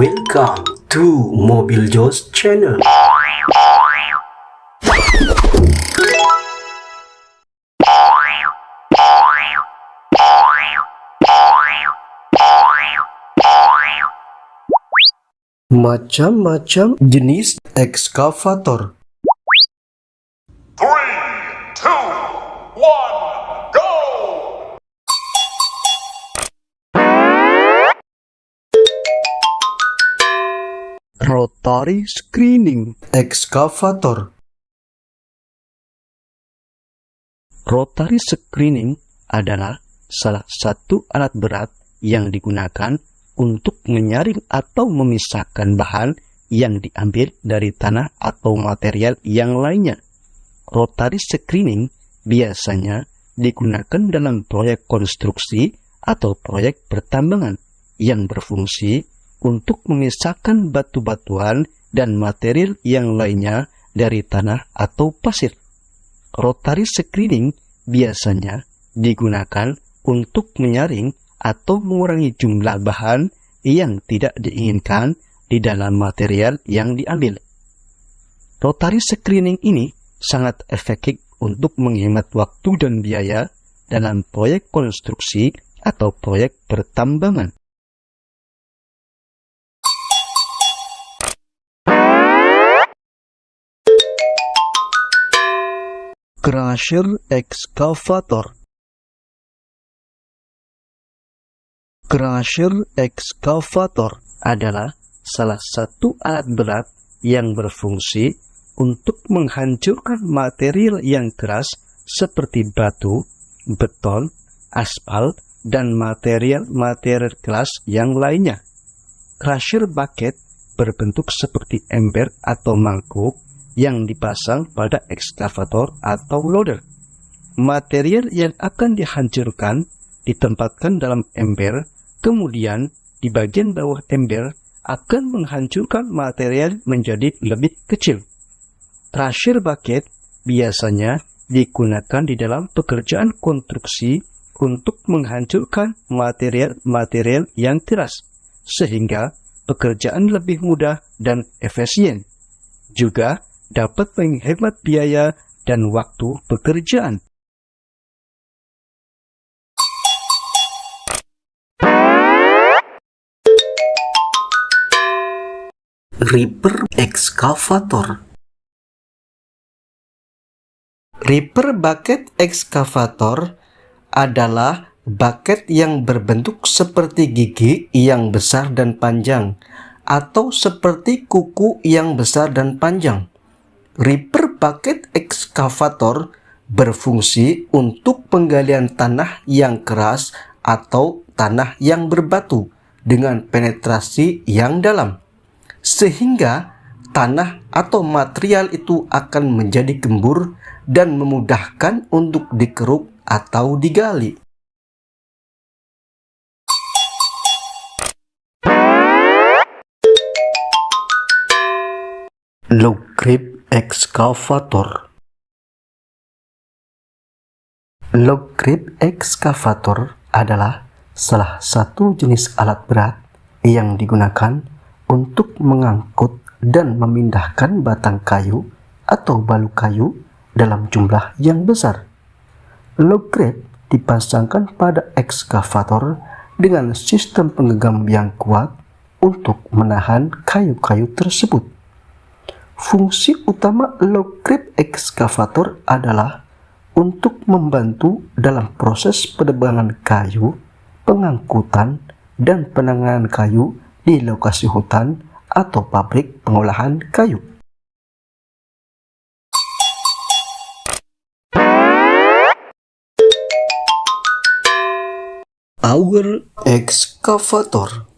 Welcome to Mobil Jos Channel. Macam-macam jenis ekskavator. 3, 2, 1, go! Rotary screening ekskavator. Rotary screening adalah salah satu alat berat yang digunakan untuk menyaring atau memisahkan bahan yang diambil dari tanah atau material yang lainnya. Rotary screening biasanya digunakan dalam proyek konstruksi atau proyek pertambangan yang berfungsi untuk memisahkan batu-batuan dan material yang lainnya dari tanah atau pasir. Rotary screening biasanya digunakan untuk menyaring atau mengurangi jumlah bahan yang tidak diinginkan di dalam material yang diambil. Rotary screening ini sangat efektif untuk menghemat waktu dan biaya dalam proyek konstruksi atau proyek pertambangan. Crusher excavator. Crusher excavator Adalah salah satu alat berat yang berfungsi untuk menghancurkan material yang keras seperti batu, beton, aspal, dan material-material keras yang lainnya. Crusher bucket berbentuk seperti ember atau mangkuk yang dipasang pada ekskavator atau loader. Material yang akan dihancurkan ditempatkan dalam ember, kemudian di bagian bawah ember akan menghancurkan material menjadi lebih kecil. Crusher bucket biasanya digunakan di dalam pekerjaan konstruksi untuk menghancurkan material-material yang keras, sehingga pekerjaan lebih mudah dan efisien. Juga dapat menghemat biaya dan waktu pekerjaan. Ripper excavator. Ripper bucket excavator adalah bucket yang berbentuk seperti gigi yang besar dan panjang, atau seperti kuku yang besar dan panjang. Ripper bucket excavator berfungsi untuk penggalian tanah yang keras atau tanah yang berbatu dengan penetrasi yang dalam, sehingga tanah atau material itu akan menjadi gembur dan memudahkan untuk dikeruk atau digali. Low grip excavator. Low grip excavator adalah salah satu jenis alat berat yang digunakan untuk mengangkut dan memindahkan batang kayu atau balu kayu dalam jumlah yang besar. Low grip dipasangkan pada ekskavator dengan sistem penggenggam yang kuat untuk menahan kayu-kayu tersebut. Fungsi utama low grip excavator adalah untuk membantu dalam proses penebangan kayu, pengangkutan, dan penanganan kayu di lokasi hutan atau pabrik pengolahan kayu. Auger excavator.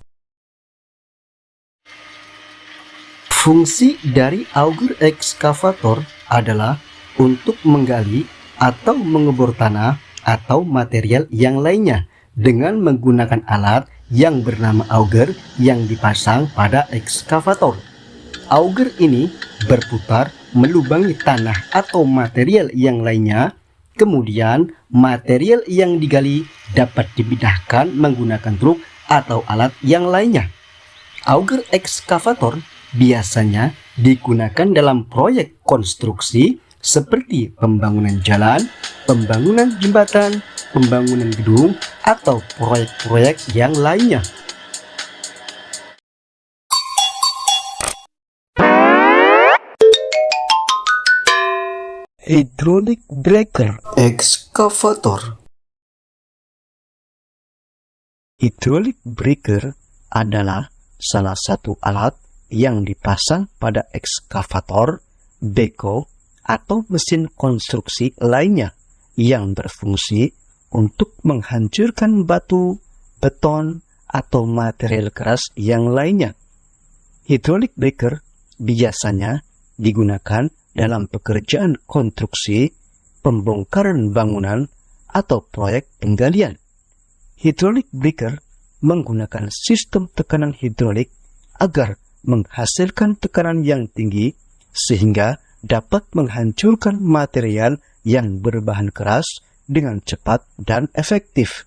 Fungsi dari auger excavator adalah untuk menggali atau mengebor tanah atau material yang lainnya dengan menggunakan alat yang bernama auger yang dipasang pada ekskavator. Auger ini berputar melubangi tanah atau material yang lainnya, kemudian material yang digali dapat dipindahkan menggunakan truk atau alat yang lainnya. Auger ekskavator biasanya digunakan dalam proyek konstruksi seperti pembangunan jalan, pembangunan jembatan, pembangunan gedung, atau proyek-proyek yang lainnya. Hydraulic breaker. Ekskavator. Hydraulic breaker adalah salah satu alat yang dipasang pada ekskavator, beko, atau mesin konstruksi lainnya yang berfungsi untuk menghancurkan batu, beton, atau material keras yang lainnya. Hydraulic breaker biasanya digunakan dalam pekerjaan konstruksi, pembongkaran bangunan, atau proyek penggalian. Hydraulic breaker menggunakan sistem tekanan hidrolik agar menghasilkan tekanan yang tinggi sehingga dapat menghancurkan material yang berbahan keras dengan cepat dan efektif.